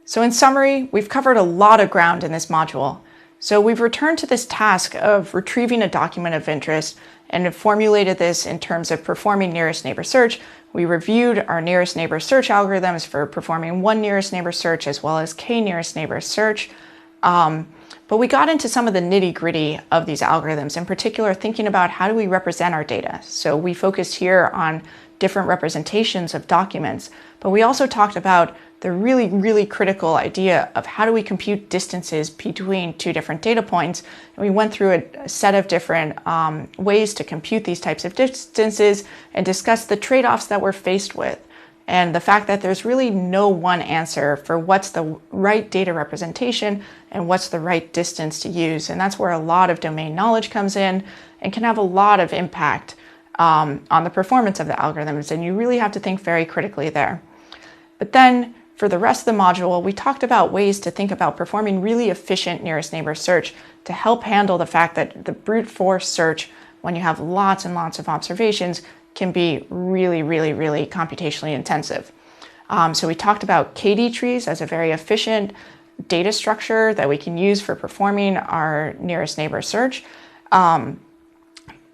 So in summary, we've covered a lot of ground in this module. So we've returned to this task of retrieving a document of interest and have formulated this in terms of performing nearest neighbor search. We reviewed our nearest neighbor search algorithms for performing one nearest neighbor search as well as k nearest neighbor search. But we got into some of the nitty-gritty of these algorithms, in particular thinking about how do we represent our data. So we focused here on different representations of documents, but we also talked about the really critical idea of how do we compute distances between two different data points. And we went through a set of different ways to compute these types of distances and discussed the trade-offs that we're faced with, and the fact that there's really no one answer for what's the right data representation and what's the right distance to use. And that's where a lot of domain knowledge comes in and can have a lot of impact on the performance of the algorithms. And you really have to think very critically there. But then for the rest of the module, we talked about ways to think about performing really efficient nearest neighbor search to help handle the fact that the brute force search, when you have lots and lots of observations, can be really computationally intensive. So we talked about KD trees as a very efficient data structure that we can use for performing our nearest neighbor search.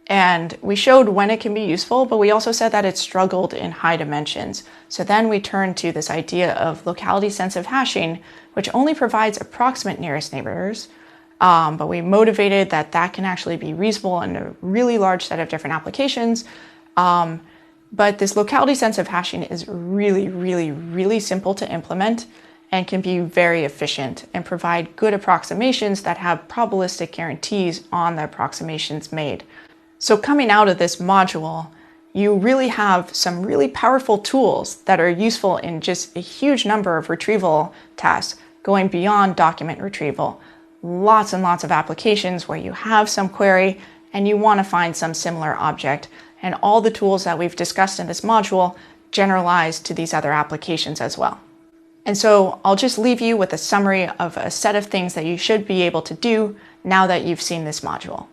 And we showed when it can be useful, but we also said that it struggled in high dimensions. So then we turned to this idea of locality-sensitive hashing, which only provides approximate nearest neighbors, but we motivated that that can actually be reasonable in a really large set of different applications. But this locality-sensitive hashing is really simple to implement and can be very efficient and provide good approximations that have probabilistic guarantees on the approximations made. So coming out of this module, you really have some really powerful tools that are useful in just a huge number of retrieval tasks, going beyond document retrieval. Lots and lots of applications where you have some query and you want to find some similar object. And all the tools that we've discussed in this module generalize to these other applications as well. And so I'll just leave you with a summary of a set of things that you should be able to do now that you've seen this module.